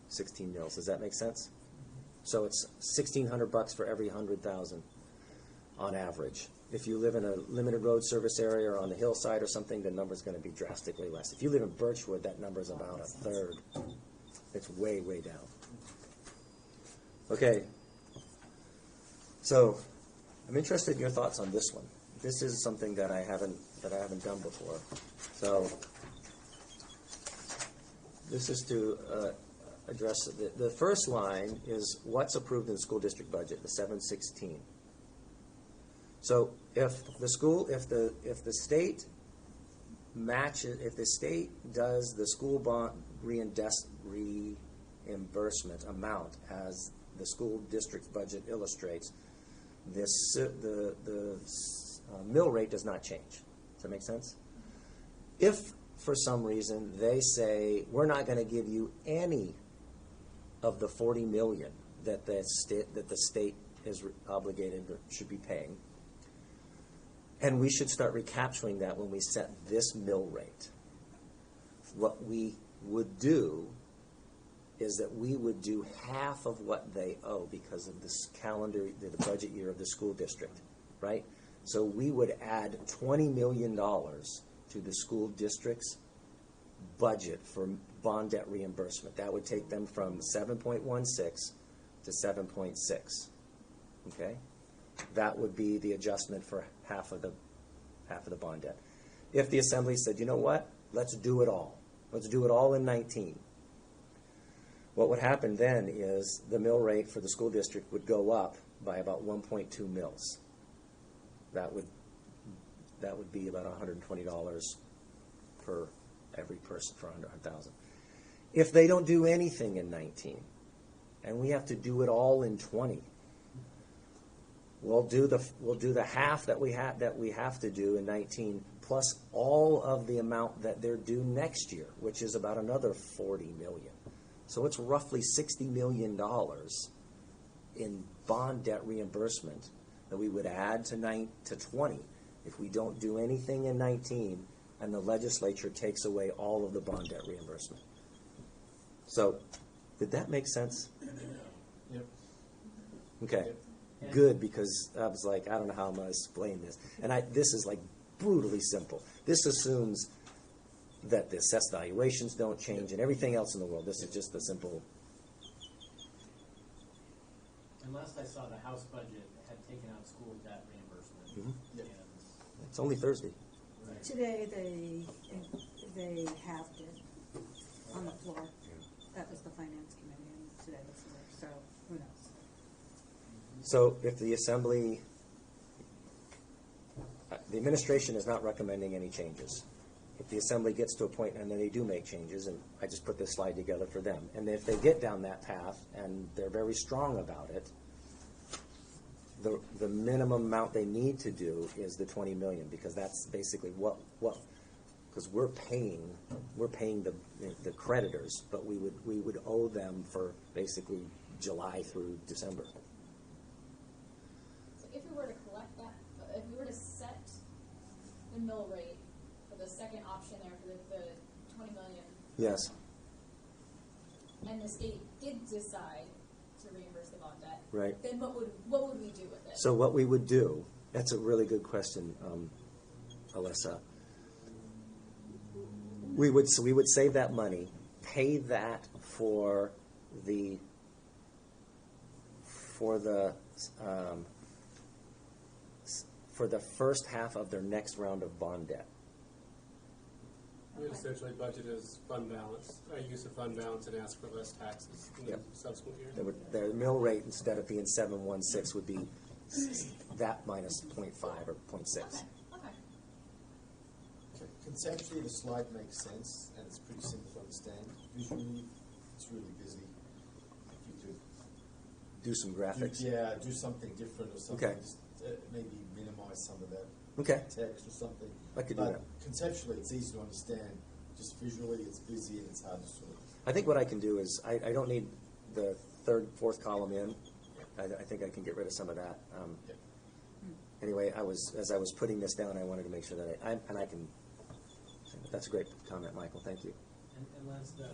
16 mills. Does that make sense? So it's $1,600 for every 100,000 on average. If you live in a limited road service area or on the hillside or something, the number's going to be drastically less. If you live in Birchwood, that number's about a third. It's way, way down. Okay. So I'm interested in your thoughts on this one. This is something that I haven't done before. So this is to address the first line is what's approved in the school district budget, the 716. So if the state matches, if the state does the school bond reimbursement amount as the school district's budget illustrates, the mill rate does not change. Does that make sense? If for some reason they say we're not going to give you any of the $40 million that the state is obligated or should be paying, and we should start recapturing that when we set this mill rate, what we would do is that we would do half of what they owe because of this calendar, the budget year of the school district, right? So we would add $20 million to the school district's budget for bond debt reimbursement. That would take them from 7.16 to 7.6. Okay? That would be the adjustment for half of the bond debt. If the assembly said, you know what, let's do it all. Let's do it all in 19. What would happen then is the mill rate for the school district would go up by about 1.2 mils. That would be about $120 per every person for under 100,000. If they don't do anything in 19, and we have to do it all in 20, we'll do the half that we have to do in 19 plus all of the amount that they're due next year, which is about another 40 million. So it's roughly $60 million in bond debt reimbursement that we would add to 20 if we don't do anything in 19 and the legislature takes away all of the bond debt reimbursement. So, did that make sense? Yep. Okay. Yep. Good, because I was like, I don't know how I'm going to explain this. And this is like brutally simple. This assumes that the assessed valuations don't change and everything else in the world. This is just the simple. And last I saw, the House budget had taken out school debt reimbursement. Mm-hmm. And, It's only Thursday. right. Today, they halved it on the floor. That was the finance committee, and today was there, so who knows? So if the assembly, the administration is not recommending any changes. If the assembly gets to a point and then they do make changes, and I just put this slide together for them, and if they get down that path and they're very strong about it, the minimum amount they need to do is the 20 million, because that's basically what because we're paying the creditors, but we would owe them for basically July through December. So if we were to collect that, if we were to set the mill rate for the second option there for the 20 million, Yes. and the state did decide to reimburse the bond debt, Right. then what would we do with it? So what we would do, that's a really good question, Alyssa. We would save that money, pay that for the first half of their next round of bond debt. We would essentially budget as fund balance, use of fund balance and ask for less taxes in Yep. the subsequent year. Their mill rate, instead of being 7.16, would be that minus 0.5 or 0.6. Okay. Conceptually, the slide makes sense, and it's pretty simple to understand. Visually, it's really busy. If you could Do some graphics. do something different or something. Okay. Just, maybe minimize some of that Okay. text or something. I could do But that. conceptually, it's easy to understand. Just visually, it's busy and it's hard to sort of. I think what I can do is, I don't need the third, fourth column in. I think I can get rid of some of that. Yeah. Anyway, as I was putting this down, I wanted to make sure that I can, that's a great comment, Michael, thank you. And Lance, the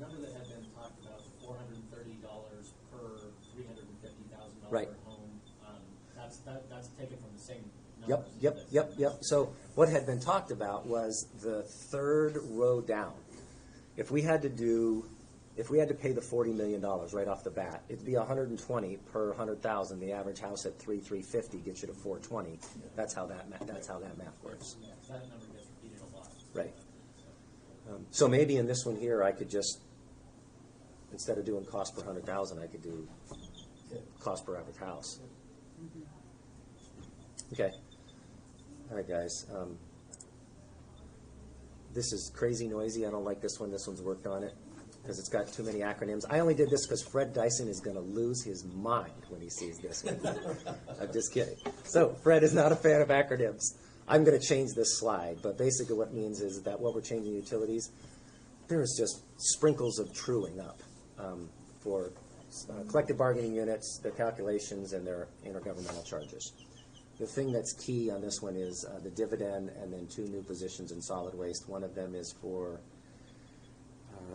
number that had been talked about, $430 per $350,000 Right. home, that's taken from the same numbers. Yep. So what had been talked about was the third row down. If we had to pay the $40 million right off the bat, it'd be $120 per 100,000. The average house at $350 gets you to $420. That's how that math works. Yeah, that number gets repeated a lot. Right. So maybe in this one here, I could just, instead of doing cost per 100,000, I could do cost per average house. Okay. All right, guys. This is crazy noisy. I don't like this one. This one's worked on it because it's got too many acronyms. I only did this because Fred Dyson is going to lose his mind when he sees this one. I'm just kidding. So Fred is not a fan of acronyms. I'm going to change this slide, but basically what it means is that what we're changing utilities, there's just sprinkles of truing up for collective bargaining units, their calculations, and their intergovernmental charges. The thing that's key on this one is the dividend and then 2 new positions in solid waste. One of them is for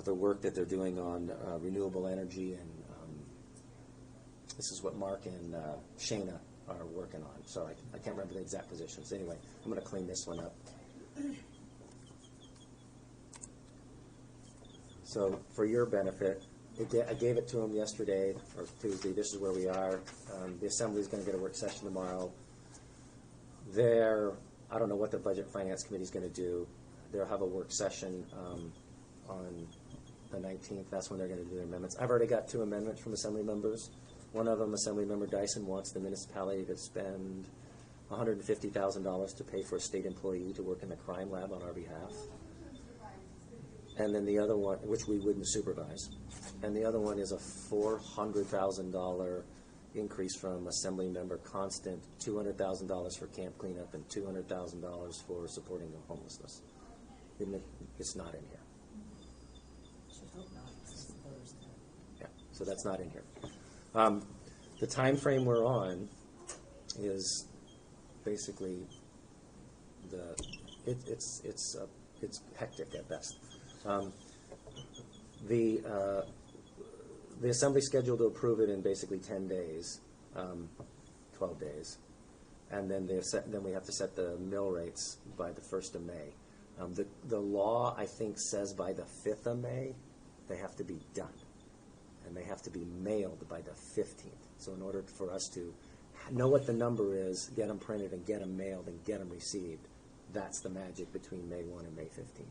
the work that they're doing on renewable energy, and this is what Mark and Shayna are working on. So I can't remember the exact positions. Anyway, I'm going to clean this one up. So for your benefit, I gave it to them yesterday or Tuesday. This is where we are. The Assembly is going to get a work session tomorrow. I don't know what the Budget Finance Committee is going to do. They'll have a work session on the 19th. That's when they're going to do their amendments. I've already got 2 amendments from Assembly members. One of them, Assembly Member Dyson, wants the municipality to spend $150,000 to pay for a state employee to work in the crime lab on our behalf. And then the other one, which we wouldn't supervise. And the other one is a $400,000 increase from Assembly Member Constant, $200,000 for camp cleanup and $200,000 for supporting the homelessness. It's not in here. Should hope not, since the voters can. Yeah, so that's not in here. The time frame we're on is basically it's hectic at best. The Assembly scheduled to approve it in basically 10 days, 12 days, and then we have to set the mill rates by the 1st of May. The law, I think, says by the 5th of May they have to be done, and they have to be mailed by the 15th. So in order for us to know what the number is, get them printed and get them mailed and get them received, that's the magic between May 1 and May 15th.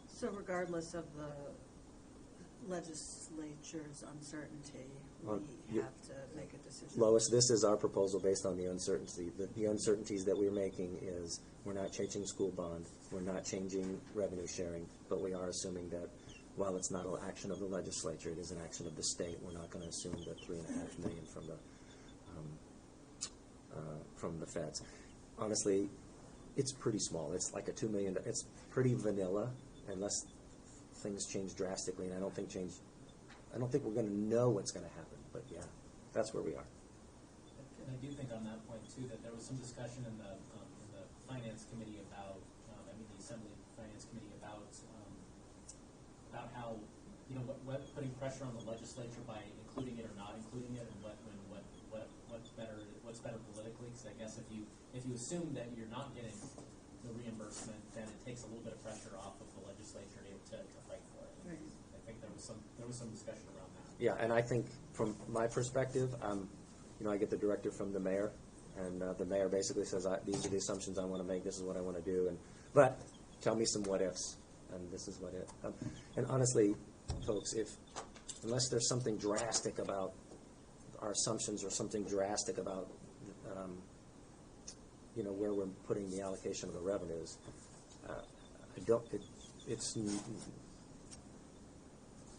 So regardless of the legislature's uncertainty, we have to make a decision. Lois, this is our proposal based on the uncertainty. The uncertainties that we're making is we're not changing school bond, we're not changing revenue sharing, but we are assuming that while it's not an action of the legislature, it is an action of the state. We're not going to assume the $3.5 million from the feds. Honestly, it's pretty small. It's like a $2 million. It's pretty vanilla, unless things change drastically. And I don't think we're going to know what's going to happen. But yeah, that's where we are. And I do think on that point too that there was some discussion in the Finance Committee about, the Assembly Finance Committee about how what putting pressure on the legislature by including it or not including it, and what's better politically. Because I guess if you assume that you're not getting the reimbursement, then it takes a little bit of pressure off of the legislature to fight for it. Right. I think there was some discussion around that. Yeah, and I think from my perspective, I get the directive from the mayor, and the mayor basically says, these are the assumptions I want to make, this is what I want to do, but tell me some what ifs, and this is what if. And honestly, folks, unless there's something drastic about our assumptions or something drastic about where we're putting the allocation of the revenues.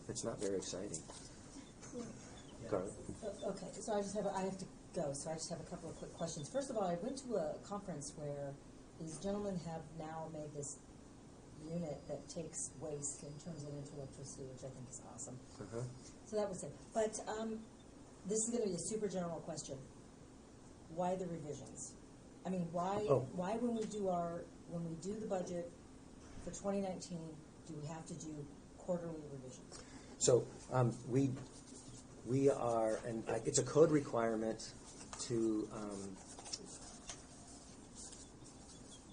It's not very exciting. Carla? Okay, so I have to go, so I just have a couple of quick questions. First of all, I went to a conference where these gentlemen have now made this unit that takes waste and turns it into electricity, which I think is awesome. Uh-huh. So that was it. But this is going to be a super general question. Why the revisions? I mean, why when we do the budget for 2019, do we have to do quarterly revisions? So we are, and it's a code requirement to.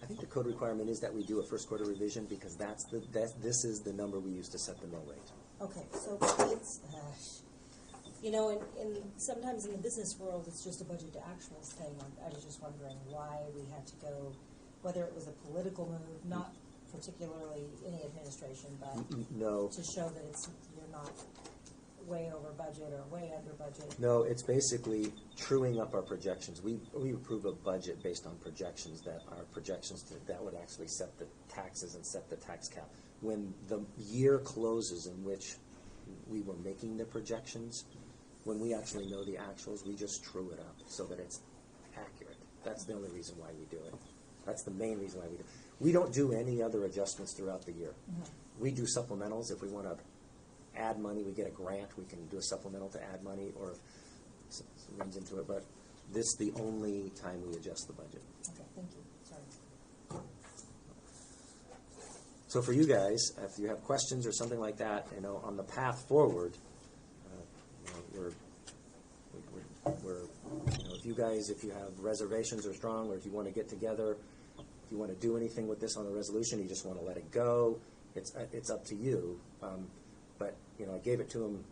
I think the code requirement is that we do a first quarter revision because this is the number we use to set the mill rate. Okay, so it's, and sometimes in the business world, it's just a budget to actuals thing. I was just wondering why we had to go, whether it was a political move, not particularly any administration, but no, to show that you're not way over budget or way under budget. No, it's basically truing up our projections. We approve a budget based on projections that are projections that would actually set the taxes and set the tax cap. When the year closes in which we were making the projections, when we actually know the actuals, we just true it up so that it's accurate. That's the only reason why we do it. That's the main reason why we do it. We don't do any other adjustments throughout the year. Mm-hmm. We do supplementals. If we want to add money, we get a grant, we can do a supplemental to add money, or if it runs into it. But this is the only time we adjust the budget. Okay, thank you. Sorry. So for you guys, if you have questions or something like that, on the path forward, if you have reservations or strong, or if you want to get together, if you want to do anything with this on the resolution, you just want to let it go, it's up to you. But I gave it to him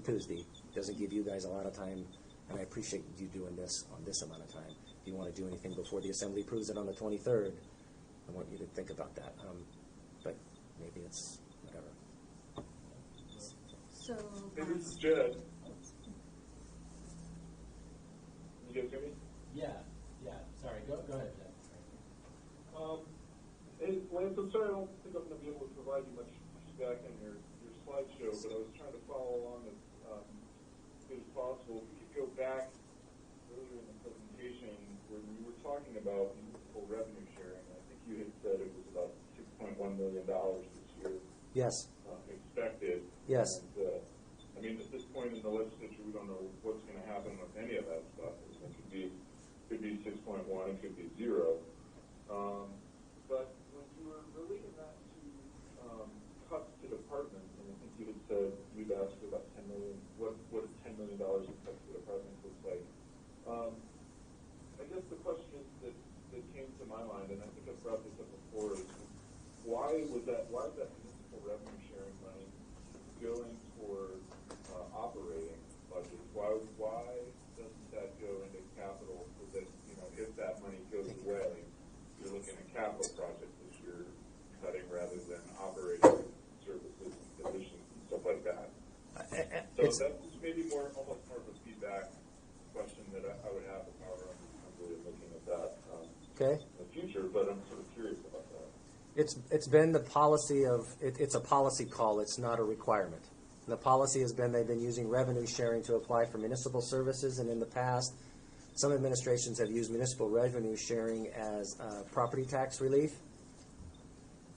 Tuesday. It doesn't give you guys a lot of time, and I appreciate you doing this on this amount of time. If you want to do anything before the assembly approves it on the 23rd, I want you to think about that. But maybe it's whatever. So, Hey, this is Jed. You guys hear me? Yeah. Sorry, go ahead, Jeff. Hey, Lance, I'm sorry I don't think I'm going to be able to provide you much feedback on your slideshow, but I was trying to follow along as good as possible. If we could go back earlier in the presentation where we were talking about municipal revenue sharing. I think you had said it was about $6.1 million this year. Yes. Expected. Yes. And, at this point in the legislature, we don't know what's going to happen with any of that stuff. It could be 6.1, it could be 0. But when you were relating that to cuts to departments, and I think you had said you'd asked for about $10 million. What does $10 million in cuts to departments look like? I guess the question that came to my mind, and I think I've brought this up before, is why is that municipal revenue sharing money going toward operating budgets? Why doesn't that go into capital so that if that money goes away, you're looking at capital projects that you're cutting rather than operating services and conditions and stuff like that? So that's maybe almost more of a feedback question that I would have if I were really looking at that in the future, but I'm sort of curious about that. It's been the policy of, it's a policy call, it's not a requirement. And the policy has been they've been using revenue sharing to apply for municipal services, and in the past, some administrations have used municipal revenue sharing as property tax relief.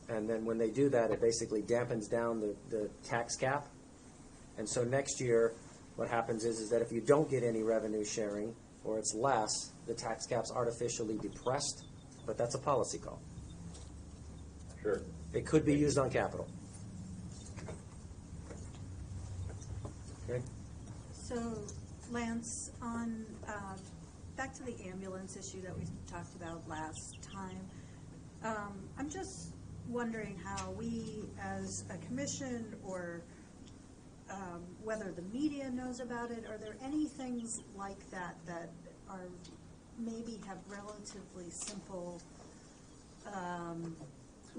And then when they do that, it basically dampens down the tax cap. And so next year, what happens is that if you don't get any revenue sharing, or it's less, the tax cap's artificially depressed, but that's a policy call. Sure. It could be used on capital. Okay. So, Lance, on back to the ambulance issue that we talked about last time, I'm just wondering how we, as a commission, or whether the media knows about it. Are there any things like that that are maybe have relatively simple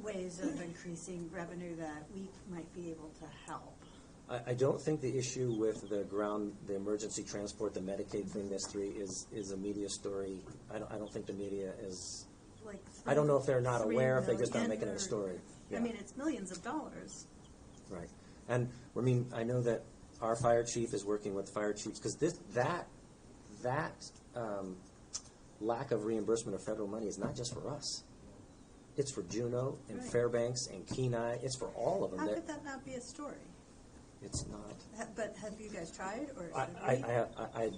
ways of increasing revenue that we might be able to help? I don't think the issue with the emergency transport, the Medicaid thing, this three is a media story. I don't think the media is, Like I don't know if they're not 3 aware, if they just not million making it or- a story. Yeah. I mean, it's millions of dollars. Right. And, I mean, I know that our fire chief is working with fire chiefs, because that lack of reimbursement of federal money is not just for us. It's for Juneau and Right. Fairbanks and Kenai. It's for all of them. How could that not be a story? It's not. But have you guys tried, or should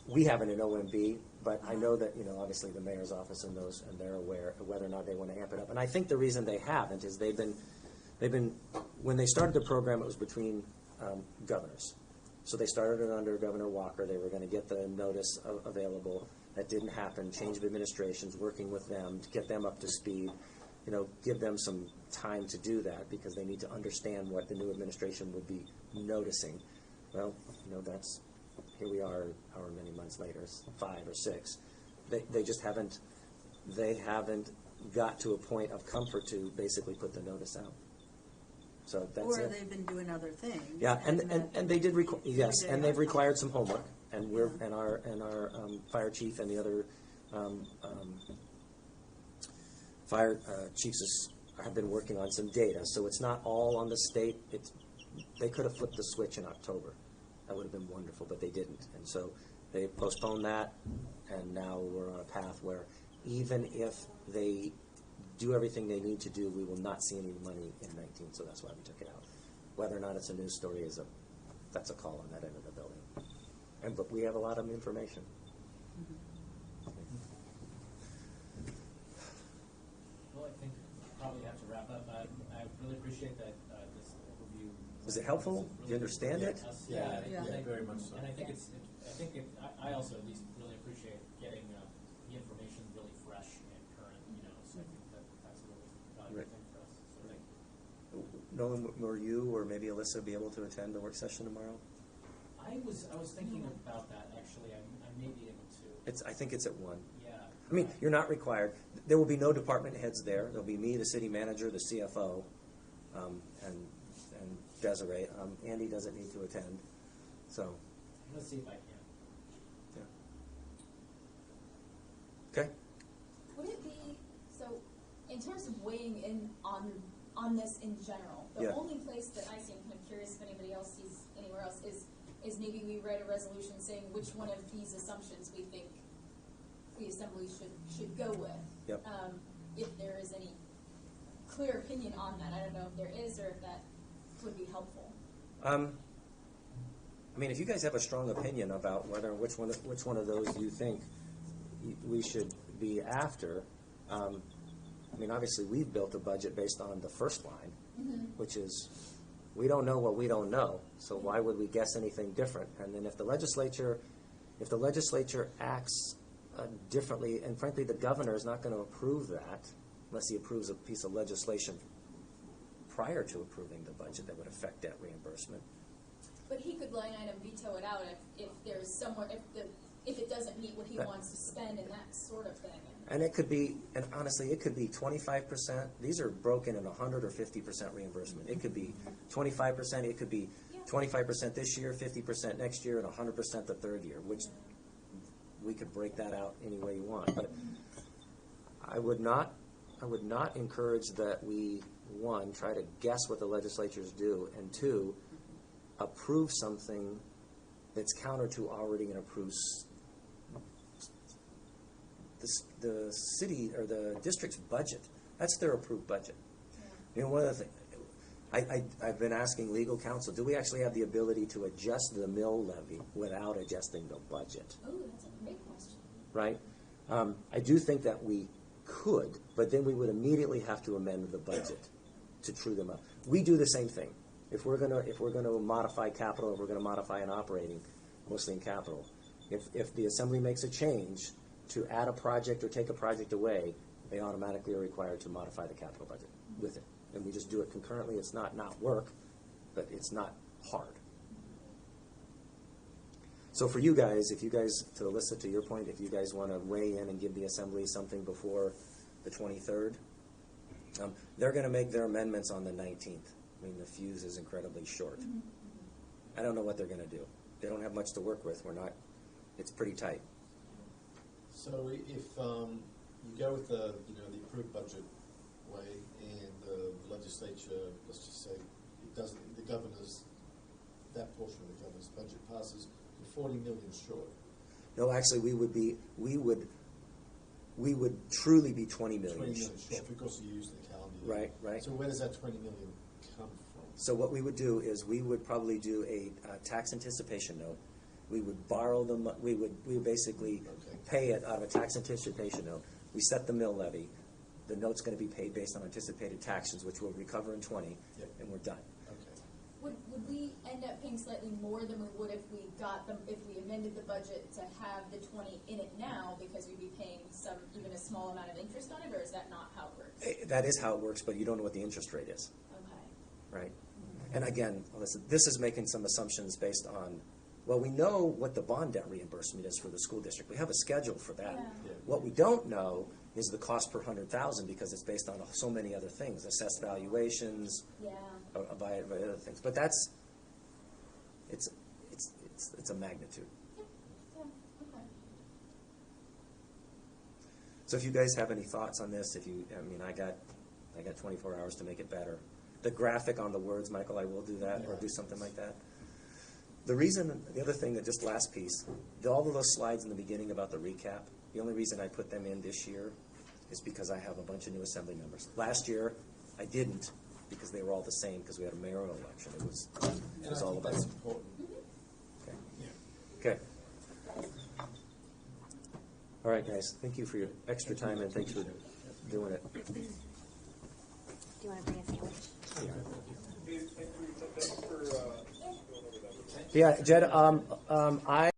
we? We haven't in OMB, but I know that, obviously the mayor's office and they're aware of whether or not they want to amp it up. And I think the reason they haven't is they've been, when they started the program, it was between governors. So they started it under Governor Walker. They were going to get the notice available. That didn't happen. Change of administrations, working with them to get them up to speed. Give them some time to do that, because they need to understand what the new administration would be noticing. Well, that's, here we are, however many months later, 5 or 6. They just haven't got to a point of comfort to basically put the notice out. So that's Or it. they've been doing other things. Yeah, and they did yes, and they've required some homework, and Yeah. our fire chief and the other fire chiefs have been working on some data. So it's not all on the state. They could have flipped the switch in October. That would have been wonderful, but they didn't, and so they postponed that, and now we're on a path where even if they do everything they need to do, we will not see any money in 19, so that's why we took it out. Whether or not it's a news story that's a call on that end of the building. But we have a lot of information. Well, I think we probably have to wrap up. I really appreciate that this overview. Was it helpful? Really Do you understand it? us. Yeah, Yeah. very much so. And I think I also at least really appreciate getting the information really fresh and current, so I think that's a really valuable Right. thing for us. So thank you. Nolan, will you or maybe Alyssa be able to attend the work session tomorrow? I was thinking about that, actually. I may be able to. I think it's at 1. Yeah. I mean, you're not required. There will be no department heads there. There'll be me, the city manager, the CFO, and Desiree. Andy doesn't need to attend. So, Let's see if I can. yeah. Okay. Would it be, so, in terms of weighing in on this in general, the Yeah. only place that I see, I'm kind of curious if anybody else sees anywhere else, is maybe we write a resolution saying which one of these assumptions we think the assembly should go with. Yep. If there is any clear opinion on that. I don't know if there is, or if that would be helpful. I mean, if you guys have a strong opinion about which one of those you think we should be after, I mean, obviously we've built a budget based on the first line, which is we don't know what we don't know, so why would we guess anything different? And then if the legislature acts differently, and frankly the governor is not going to approve that unless he approves a piece of legislation prior to approving the budget that would affect debt reimbursement. But he could line item veto it out if there's somewhere, if it doesn't meet what he wants to spend and that sort of thing. And it could be, and honestly, it could be 25%. These are broken in 100 or 50% reimbursement. It could be 25%. It could be 25% this year, 50% next year, and 100% the third year, which we could break that out any way you want. But I would not encourage that we, 1, try to guess what the legislatures do, and 2, approve something that's counter to already an approved. The city or the district's budget, that's their approved budget. You know, one of the things, I've been asking legal counsel, do we actually have the ability to adjust the mill levy without adjusting the budget? Oh, that's a great question. Right? I do think that we could, but then we would immediately have to amend the budget to true them up. We do the same thing. If we're gonna modify capital, if we're gonna modify an operating, mostly in capital, if the assembly makes a change to add a project or take a project away, they automatically are required to modify the capital budget with it. And we just do it concurrently. It's not work, but it's not hard. So for you guys, to Alyssa, to your point, if you guys want to weigh in and give the assembly something before the 23rd, they're going to make their amendments on the 19th. I mean, the fuse is incredibly short. I don't know what they're gonna do. They don't have much to work with. It's pretty tight. So if you go with the approved budget way, and the legislature, let's just say, it doesn't, that portion of the governor's budget passes, you're 40 million short. No, actually, we would truly be 20 million. 20 million short because you use the calendar year. Right, right. So where does that 20 million come from? So what we would do is we would probably do a tax anticipation note. We would borrow them. We would basically pay it out of a tax anticipation note. We set the mill levy. The note's going to be paid based on anticipated taxes, which we'll recover in 20, and we're done. Okay. Would we end up paying slightly more than we would if we got them, if we amended the budget to have the 20 in it now, because we'd be paying even a small amount of interest on it, or is that not how it works? That is how it works, but you don't know what the interest rate is, Okay. right? And again, listen, this is making some assumptions based on, well, we know what the bond debt reimbursement is for the school district. We have a schedule for that. Yeah. What we don't know is the cost per 100,000 because it's based on so many other things, assessed valuations, Yeah. by other things. But it's a magnitude. Yeah. Okay. So if you guys have any thoughts on this, I got 24 hours to make it better. The graphic on the words, Michael, I will do that or do something like that. The other thing, that just last piece, all of those slides in the beginning about the recap, the only reason I put them in this year is because I have a bunch of new assembly members. Last year, I didn't because they were all the same because we had a mayoral election. It was all about. That's important. Okay. Okay. All right, guys. Thank you for your extra time and thanks for doing it. Do you want to bring a sandwich? Thanks for going over that. Yeah, Jed. I